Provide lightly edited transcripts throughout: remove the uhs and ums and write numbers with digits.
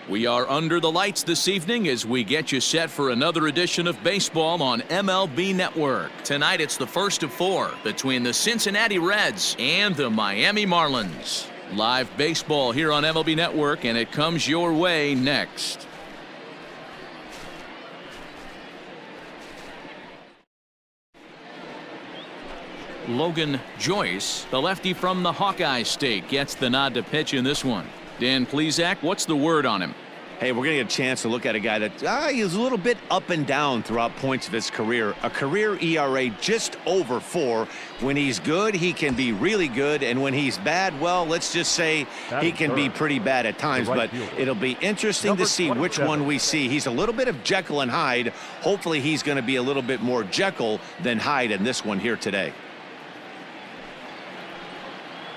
We are under the lights this evening as we get you set for another edition of baseball on MLB Network. Tonight it's the first of four between the Cincinnati Reds and the Miami Marlins. Live baseball here on MLB Network, and it comes your way next. Logan Joyce, the lefty from the Hawkeye State, gets the nod to pitch in this one. Dan Plesac, what's the word on him? Hey, we're going to get a chance to look at a guy that he's a little bit up and down throughout points of his career. A career ERA just over 4. When he's good, he can be really good. And when he's bad, well, let's just say he can be pretty bad at times. But it'll be interesting to see which one we see. He's a little bit of Jekyll and Hyde. Hopefully he's going to be a little bit more Jekyll than Hyde in this one here today.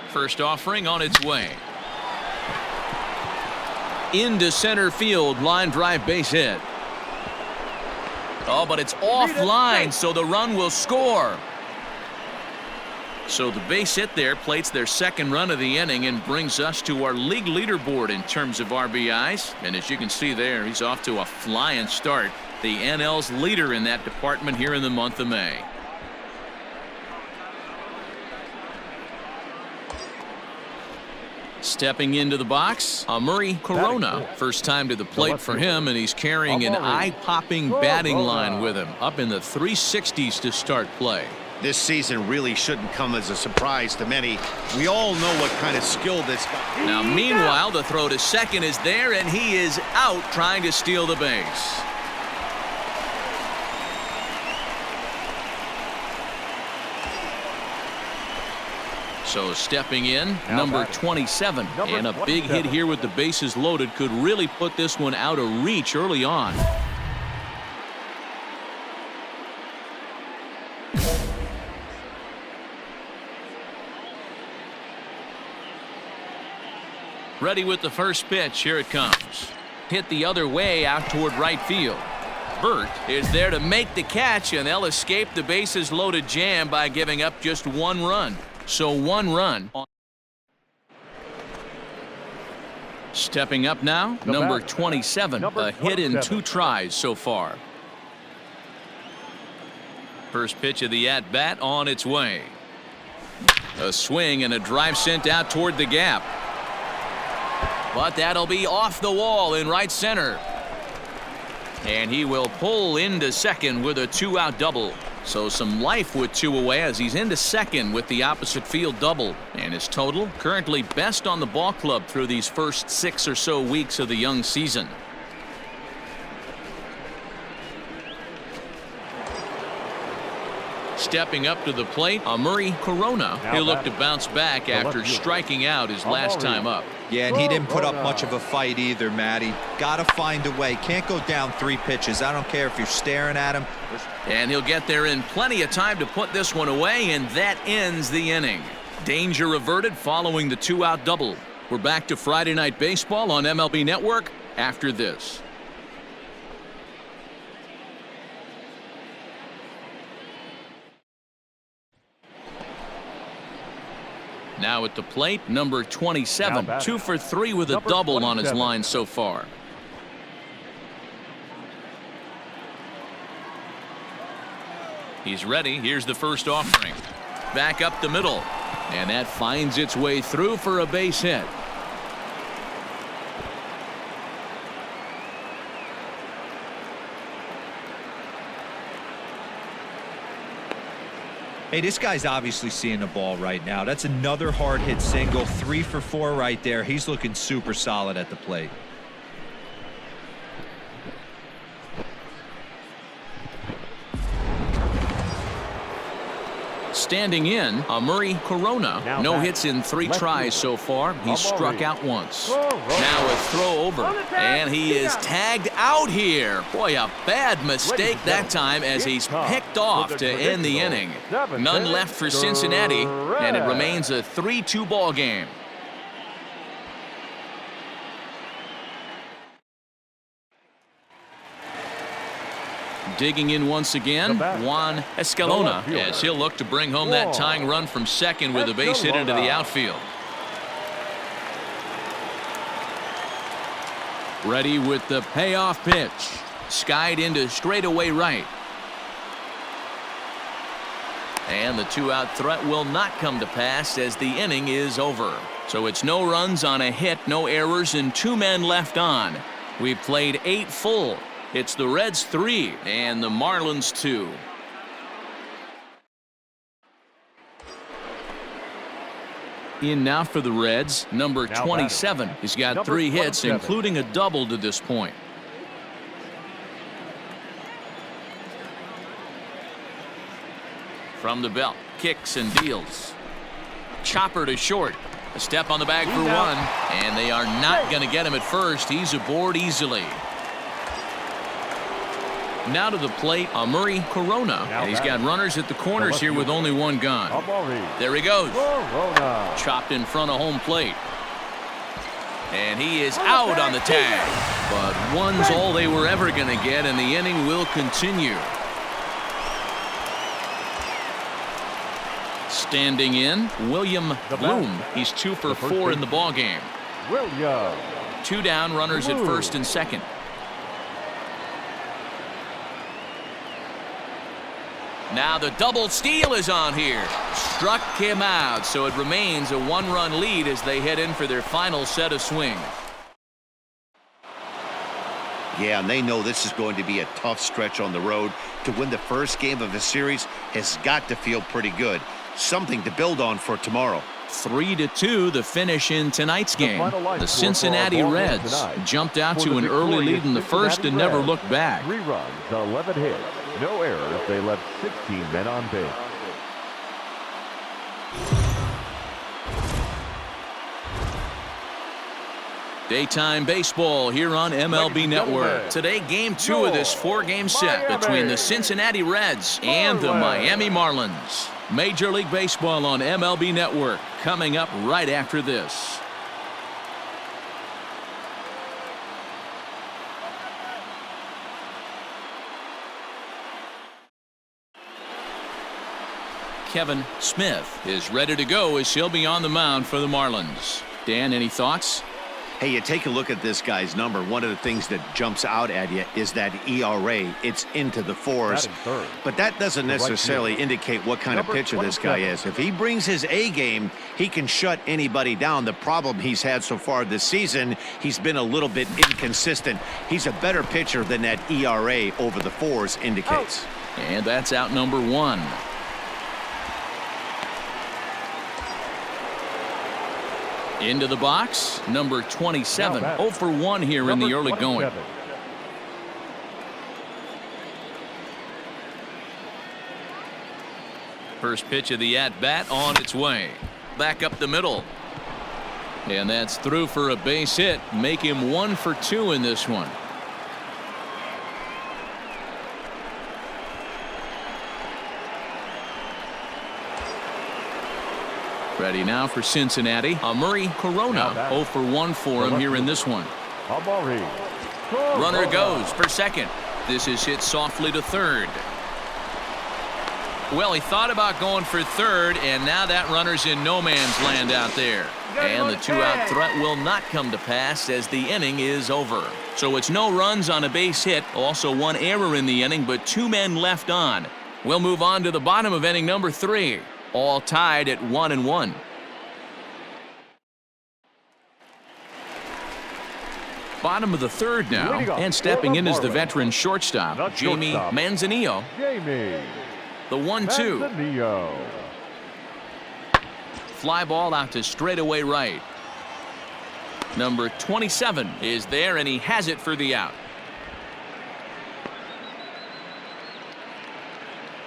First offering on its way. Into center field, line drive base hit. Oh, but it's offline, so the run will score. So the base hit there plates their second run of the inning and brings us to our league leaderboard in terms of RBIs. And as you can see there, he's off to a flying start. The NL's leader in that department here in the month of May. Stepping into the box, Murray Corona. First time to the plate for him, and he's carrying an eye-popping batting line with him. Up in the 360s to start play. This season really shouldn't come as a surprise to many. We all know what kind of skill this guy. Now, meanwhile, the throw to second is there, and he is out trying to steal the base. So stepping in, number 27, and a big hit here with the bases loaded could really put this one out of reach early on. Ready with the first pitch. Here it comes. Hit the other way out toward right field. Burt is there to make the catch, and they'll escape the bases loaded jam by giving up just one run. So one run. Stepping up now, number 27, a hit in 2 tries so far. First pitch of the at-bat on its way. A swing and a drive sent out toward the gap. But that'll be off the wall in right center. And he will pull into second with a 2-out double. So some life with 2 away as he's into second with the opposite field double. And his total currently best on the ball club through these first 6 or so weeks of the young season. Stepping up to the plate, Murray Corona. He'll look to bounce back after striking out his last time up. Yeah, and he didn't put up much of a fight either, Matty. Got to find a way. Can't go down 3 pitches. I don't care if you're staring at him. And he'll get there in plenty of time to put this one away, and that ends the inning. Danger averted following the 2-out double. We're back to Friday Night Baseball on MLB Network after this. Now at the plate, number 27, 2 for 3 with a double on his line so far. He's ready. Here's the first offering. Back up the middle. And that finds its way through for a base hit. Hey, this guy's obviously seeing the ball right now. That's another hard hit single. 3 for 4 right there. He's looking super solid at the plate. Standing in, Murray Corona. No hits in 3 tries so far. He's struck out once. Now a throw over, and he is tagged out here. Boy, a bad mistake that time as he's picked off to end the inning. None left for Cincinnati, and it remains a 3-2 ball game. Digging in once again, Juan Escalona, as he'll look to bring home that tying run from second with a base hit into the outfield. Ready with the payoff pitch. Skied into straightaway right. And the two-out threat will not come to pass as the inning is over. So it's no runs on a hit, no errors, and 2 men left on. We've played 8 full. It's the Reds 3 and the Marlins 2. In now for the Reds, number 27. He's got 3 hits, including a double to this point. From the belt, kicks and deals. Chopper to short. A step on the bag for 1, and they are not going to get him at first. He's aboard easily. Now to the plate, Murray Corona. And he's got runners at the corners here with only 1 gone. There he goes. Chopped in front of home plate. And he is out on the tag. But 1's all they were ever going to get, and the inning will continue. Standing in, William Bloom. He's 2 for 4 in the ballgame. 2 down, runners at first and second. Now the double steal is on here. Struck him out, so it remains a 1-run lead as they head in for their final set of swings. Yeah, and they know this is going to be a tough stretch on the road. To win the first game of the series has got to feel pretty good. Something to build on for tomorrow. 3-2 the finish in tonight's game. The Cincinnati Reds jumped out to an early lead in the first and never looked back. 3 runs, 11 hits, no errors. They left 16 men on base. Daytime baseball here on MLB Network. Today, game 2 of this 4-game set between the Cincinnati Reds and the Miami Marlins. Major League Baseball on MLB Network coming up right after this. Kevin Smith is ready to go as he'll be on the mound for the Marlins. Dan, any thoughts? Hey, you take a look at this guy's number. One of the things that jumps out at you is that ERA. It's into the 4s. But that doesn't necessarily indicate what kind of pitcher this guy is. If he brings his A game, he can shut anybody down. The problem he's had so far this season, he's been a little bit inconsistent. He's a better pitcher than that ERA over the 4s indicates. And that's out number 1. Into the box, number 27. 0 for 1 here in the early going. First pitch of the at-bat on its way. Back up the middle. And that's through for a base hit. Make him 1 for 2 in this one. Ready now for Cincinnati. Murray Corona. 0 for 1 for him here in this one. Runner goes for second. This is hit softly to third. Well, he thought about going for third, and now that runner's in no man's land out there. And the 2-out threat will not come to pass as the inning is over. So it's no runs on a base hit. Also 1 error in the inning, but 2 men left on. We'll move on to the bottom of inning number 3. All tied at 1-1. Bottom of the 3rd now, and stepping in is the veteran shortstop, Jamie Manzanillo. The 1-2. Fly ball out to straightaway right. Number 27 is there, and he has it for the out.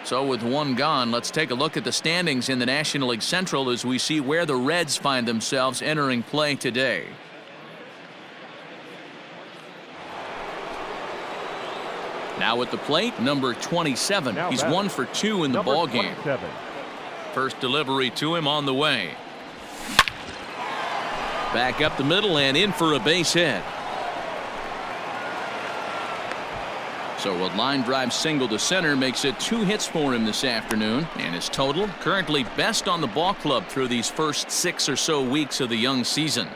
So with 1 gone, let's take a look at the standings in the National League Central as we see where the Reds find themselves entering play today. Now at the plate, number 27. He's 1 for 2 in the ballgame. First delivery to him on the way. Back up the middle and in for a base hit. So a line drive single to center makes it 2 hits for him this afternoon, and his total currently best on the ball club through these first 6 or so weeks of the young season.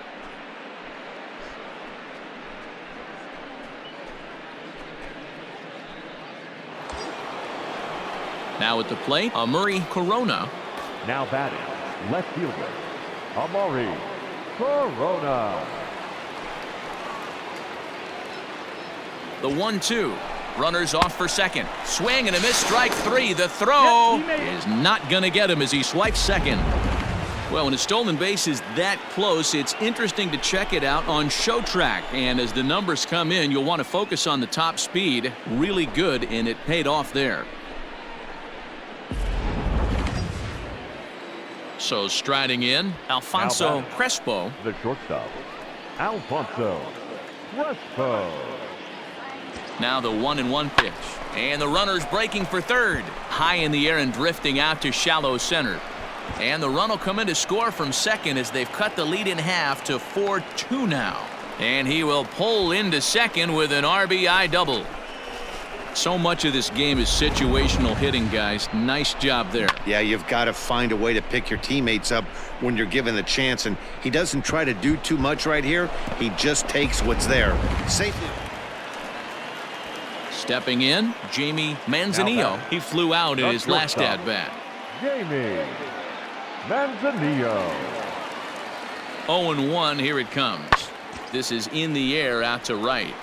Now at the plate, Murray Corona. Now batting, left fielder, Amari Corona. The 1-2. Runners off for second. Swing and a miss, strike three. The throw is not going to get him as he swipes second. Well, when a stolen base is that close, it's interesting to check it out on Show Track. And as the numbers come in, you'll want to focus on the top speed. Really good, and it paid off there. So striding in, Alfonso Crespo. The shortstop, Alfonso Crespo. Now the 1-1 pitch. And the runner's breaking for third. High in the air and drifting out to shallow center. And the run will come in to score from second as they've cut the lead in half to 4-2 now. And he will pull into second with an RBI double. So much of this game is situational hitting, guys. Nice job there. Yeah, you've got to find a way to pick your teammates up when you're given the chance. And he doesn't try to do too much right here. He just takes what's there. Safely. Stepping in, Jamie Manzanillo. He flew out in his last at-bat. Jamie Manzanillo. 0-1, here it comes. This is in the air out to right.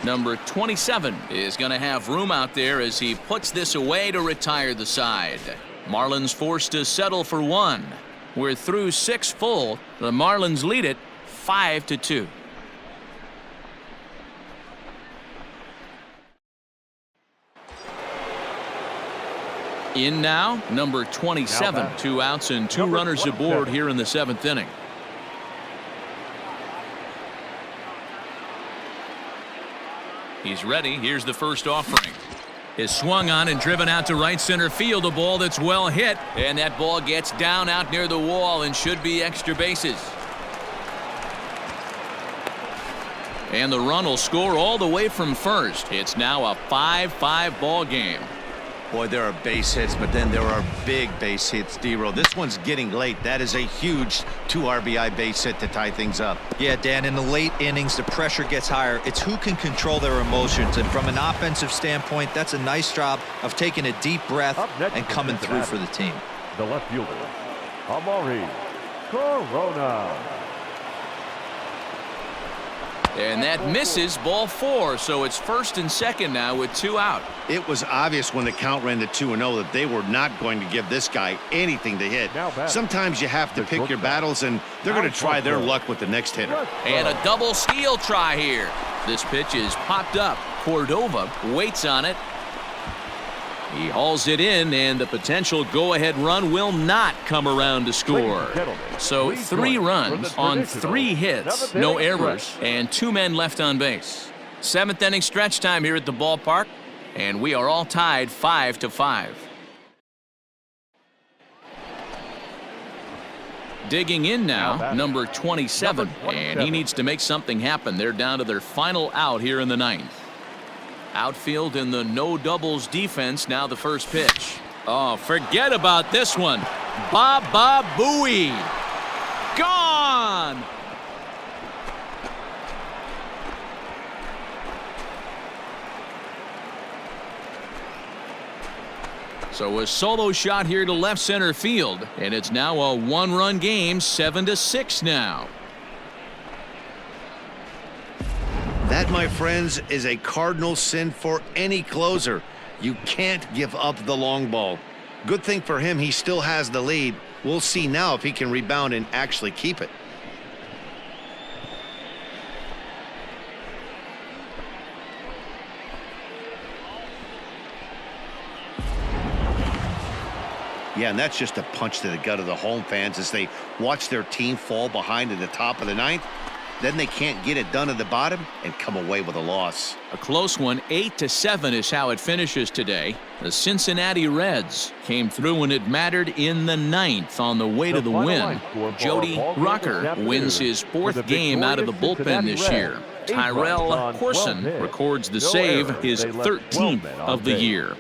Number 27 is going to have room out there as he puts this away to retire the side. Marlins forced to settle for one. We're through 6 full. The Marlins lead it 5-2. In now, number 27. 2 outs and 2 runners aboard here in the 7th inning. He's ready. Here's the first offering. Is swung on and driven out to right center field. A ball that's well hit. And that ball gets down out near the wall and should be extra bases. And the run will score all the way from first. It's now a 5-5 ball game. Boy, there are base hits, but then there are big base hits, D-Row. This one's getting late. That is a huge 2 RBI base hit to tie things up. Yeah, Dan, in the late innings, the pressure gets higher. It's who can control their emotions. And from an offensive standpoint, that's a nice job of taking a deep breath and coming through for the team. The left fielder, Amari Corona. And that misses, ball 4. So it's first and second now with 2 out. It was obvious when the count ran to 2-0 that they were not going to give this guy anything to hit. Sometimes you have to pick your battles, and they're going to try their luck with the next hitter. And a double steal try here. This pitch is popped up. Cordova waits on it. He hauls it in, and the potential go-ahead run will not come around to score. So 3 runs on 3 hits, no errors, and 2 men left on base. 7th inning stretch time here at the ballpark, and we are all tied 5-5. Digging in now, number 27, and he needs to make something happen. They're down to their final out here in the 9th. Outfield in the no doubles defense. Now the first pitch. Oh, forget about this one. Baba Booey. Gone. So a solo shot here to left center field, and it's now a 1-run game, 7-6 now. That, my friends, is a cardinal sin for any closer. You can't give up the long ball. Good thing for him, he still has the lead. We'll see now if he can rebound and actually keep it. Yeah, and that's just a punch to the gut of the home fans as they watch their team fall behind in the top of the 9th. Then they can't get it done at the bottom and come away with a loss. A close one. 8-7 is how it finishes today. The Cincinnati Reds came through when it mattered in the 9th on the way to the win. Jody Rocker wins his 4th game out of the bullpen this year. Tyrell Corson records the save, his 13th of the year.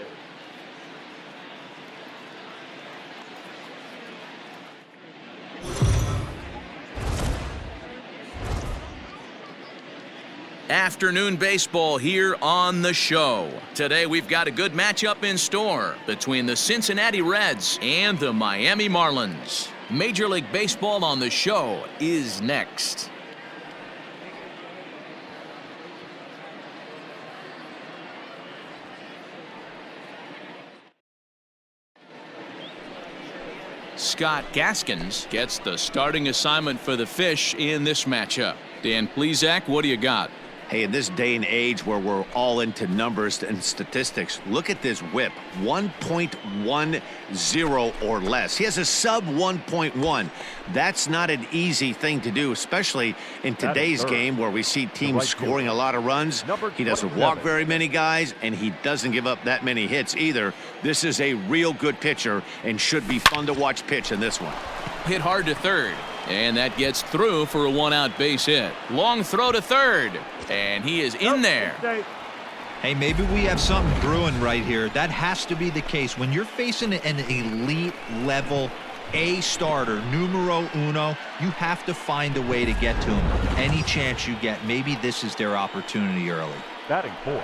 Afternoon baseball here on the show. Today we've got a good matchup in store between the Cincinnati Reds and the Miami Marlins. Major League Baseball on the show is next. Scott Gaskins gets the starting assignment for the Fish in this matchup. Dan Plesac, what do you got? Hey, in this day and age where we're all into numbers and statistics, look at this whip, 1.10 or less. He has a sub 1.1. That's not an easy thing to do, especially in today's game where we see teams scoring a lot of runs. He doesn't walk very many guys, and he doesn't give up that many hits either. This is a real good pitcher and should be fun to watch pitch in this one. Hit hard to third, and that gets through for a one-out base hit. Long throw to third, and he is in there. Hey, maybe we have something brewing right here. That has to be the case. When you're facing an elite level A starter, numero uno, you have to find a way to get to him. Any chance you get, maybe this is their opportunity early. Batting fourth,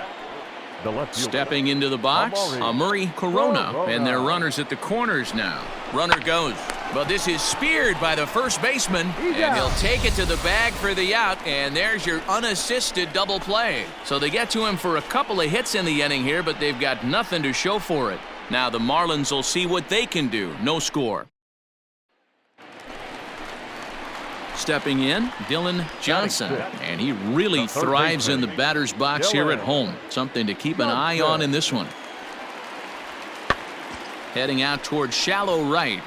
the left fielder. Stepping into the box, Amuri Corona, and their runners at the corners now. Runner goes, but this is speared by the first baseman, and he'll take it to the bag for the out, and there's your unassisted double play. So they get to him for a couple of hits in the inning here, but they've got nothing to show for it. Now the Marlins will see what they can do. No score. Stepping in, Dylan Johnson, and he really thrives in the batter's box here at home. Something to keep an eye on in this one. Heading out towards shallow right.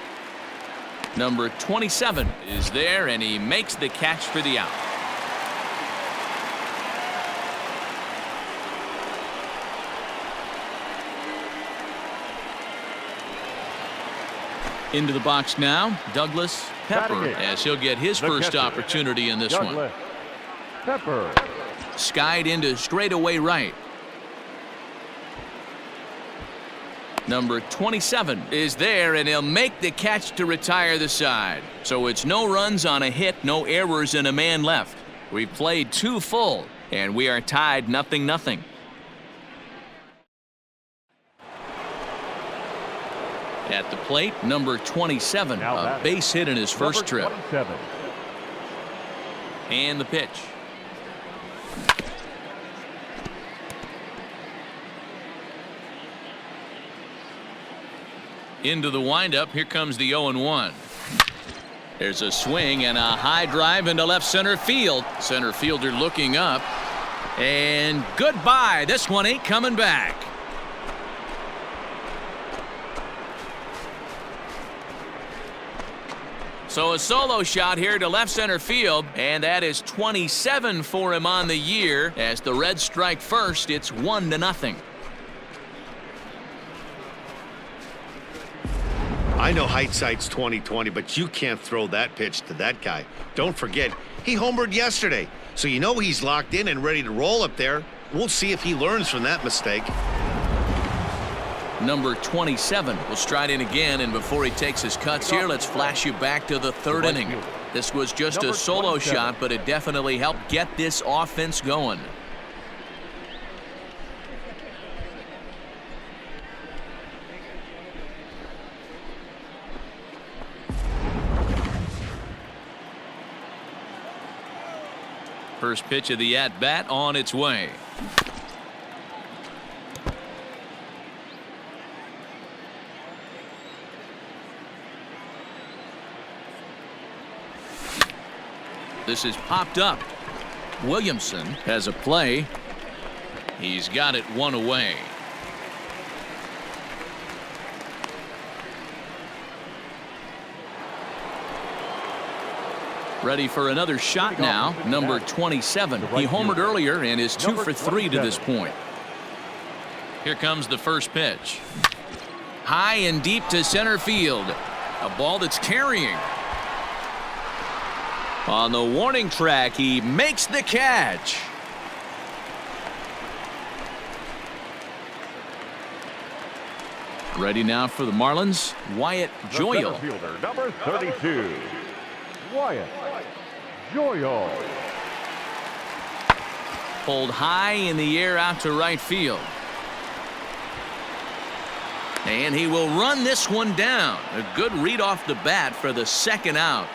Number 27 is there, and he makes the catch for the out. Into the box now, Douglas Pepper, as he'll get his first opportunity in this one. Pepper. Skied into straightaway right. Number 27 is there, and he'll make the catch to retire the side. So it's no runs on a hit, no errors, and a man left. We've played 2 full, and we are tied 0-0. At the plate, number 27, a base hit in his first trip. 27. And the pitch. Into the windup, here comes the 0-1. There's a swing and a high drive into left center field. Center fielder looking up. And goodbye. This one ain't coming back. So a solo shot here to left center field, and that is 27 for him on the year. As the Reds strike first, it's 1-0. I know hindsight's 20/20, but you can't throw that pitch to that guy. Don't forget, he homered yesterday, so you know he's locked in and ready to roll up there. We'll see if he learns from that mistake. Number 27 will stride in again, and before he takes his cuts here, let's flash you back to the third inning. This was just a solo shot, but it definitely helped get this offense going. First pitch of the at-bat on its way. This is popped up. Williamson has a play. He's got it 1 away. Ready for another shot now. Number 27. He homered earlier and is 2 for 3 to this point. Here comes the first pitch. High and deep to center field. A ball that's carrying. On the warning track, he makes the catch. Ready now for the Marlins, Wyatt Joyal. Fielder, number 32, Wyatt Joyal. Pulled high in the air out to right field. And he will run this one down. A good read off the bat for the second out.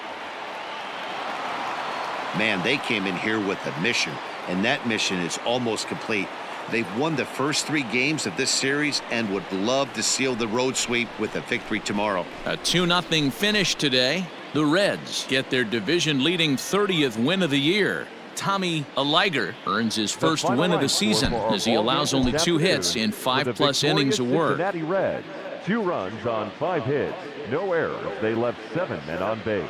Man, they came in here with a mission, and that mission is almost complete. They've won the first 3 games of this series and would love to seal the road sweep with a victory tomorrow. A 2-0 finish today. The Reds get their division-leading 30th win of the year. Tommy Aliger earns his first win of the season as he allows only 2 hits in 5+ innings of work. Cincinnati Reds, 2 runs on 5 hits, no errors. They left 7 men on base.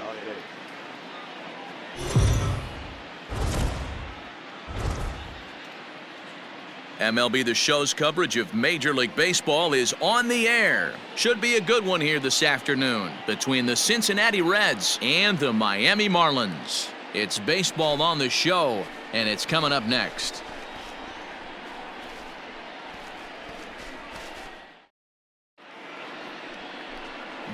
MLB The Show's coverage of Major League Baseball is on the air. Should be a good one here this afternoon between the Cincinnati Reds and the Miami Marlins. It's baseball on the show, and it's coming up next.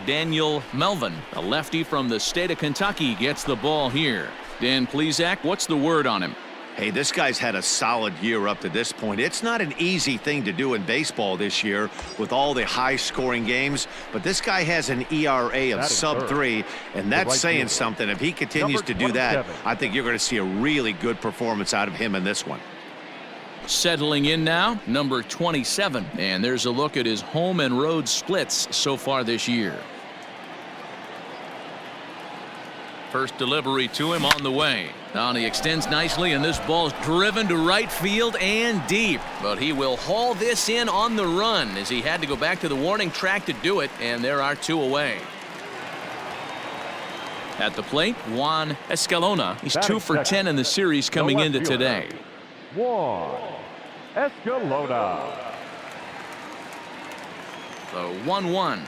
Daniel Melvin, a lefty from the state of Kentucky, gets the ball here. Dan Plesac, what's the word on him? Hey, this guy's had a solid year up to this point. It's not an easy thing to do in baseball this year with all the high-scoring games, but this guy has an ERA of sub-3, and that's saying something. If he continues to do that, I think you're going to see a really good performance out of him in this one. Settling in now, number 27, and there's a look at his home and road splits so far this year. First delivery to him on the way. Now he extends nicely, and this ball's driven to right field and deep. But he will haul this in on the run as he had to go back to the warning track to do it, and there are 2 away. At the plate, Juan Escalona. He's 2 for 10 in the series coming into today. Juan Escalona. So 1-1.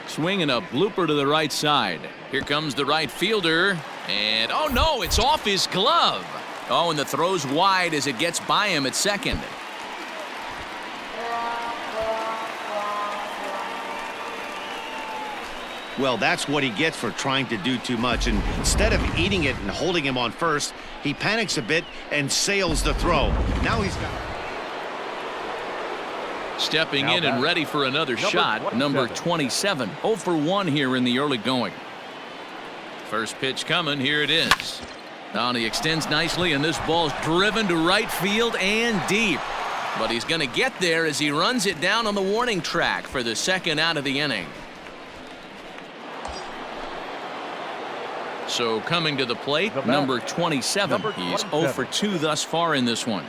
Swing and a blooper to the right side. Here comes the right fielder. And, oh no, it's off his glove. Oh, and the throw's wide as it gets by him at second. Well, that's what he gets for trying to do too much. And instead of eating it and holding him on first, he panics a bit and sails the throw. Now he's got... Stepping in and ready for another shot, number 27. 0 for 1 here in the early going. First pitch coming, here it is. Now he extends nicely, and this ball's driven to right field and deep. But he's going to get there as he runs it down on the warning track for the second out of the inning. So coming to the plate, number 27. He's 0 for 2 thus far in this one.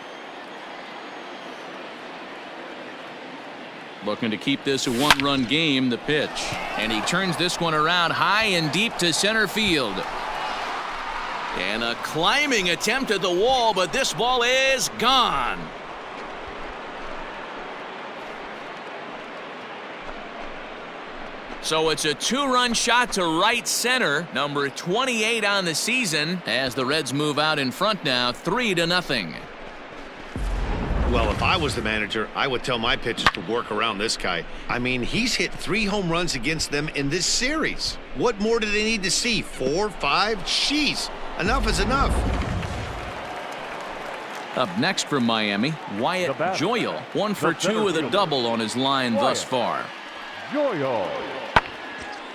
Looking to keep this a 1-run game, the pitch. And he turns this one around high and deep to center field. And a climbing attempt at the wall, but this ball is gone. So it's a 2-run shot to right center, number 28 on the season, as the Reds move out in front now, 3-0. Well, if I was the manager, I would tell my pitchers to work around this guy. I mean, he's hit 3 home runs against them in this series. What more do they need to see? 4, 5? Jeez, enough is enough. Up next from Miami, Wyatt Joyal, 1 for 2 with a double on his line thus far. Joyal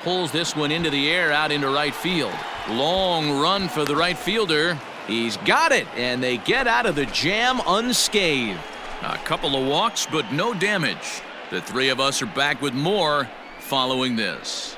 pulls this one into the air out into right field. Long run for the right fielder. He's got it, and they get out of the jam unscathed. A couple of walks, but no damage. The 3 of us are back with more following this.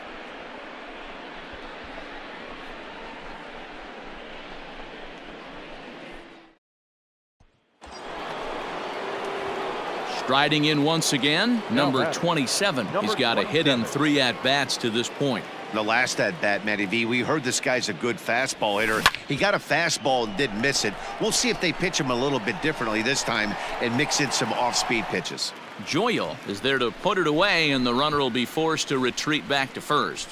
Striding in once again, number 27. He's got a hit in 3 at-bats to this point. The last at-bat, Matty V, we heard this guy's a good fastball hitter. He got a fastball and didn't miss it. We'll see if they pitch him a little bit differently this time and mix in some off-speed pitches. Joyal is there to put it away, and the runner will be forced to retreat back to first.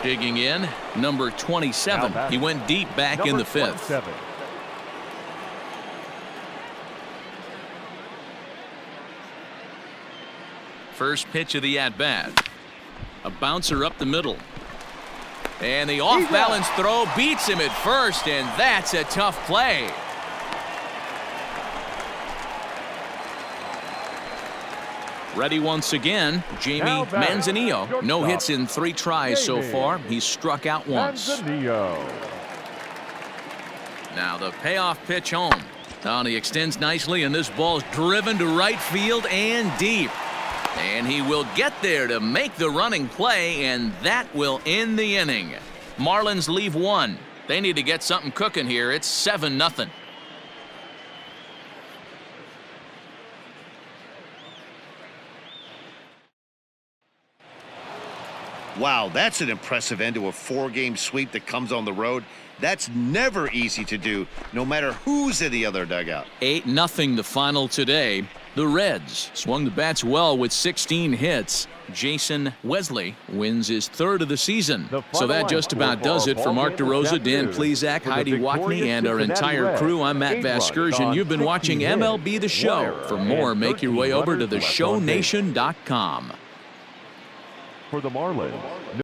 Digging in, number 27. He went deep back in the 5th. First pitch of the at-bat. A bouncer up the middle. And the off-balance throw beats him at first, and that's a tough play. Ready once again, Jamie Manzanillo. No hits in 3 tries so far. He's struck out once. Now the payoff pitch home. He extends nicely, and this ball's driven to right field and deep. And he will get there to make the running play, and that will end the inning. Marlins leave 1. They need to get something cooking here. It's 7-0. Wow, that's an impressive end to a 4-game sweep that comes on the road. That's never easy to do, no matter who's in the other dugout. 8-0 the final today. The Reds swung the bats well with 16 hits. Jason Wesley wins his 3rd of the season. So that just about does it for Mark DeRosa, Dan Plesac, Heidi Watney, and our entire crew. I'm Matt Vasgersian. You've been watching MLB The Show. For more, make your way over to theshownation.com. For the Marlins.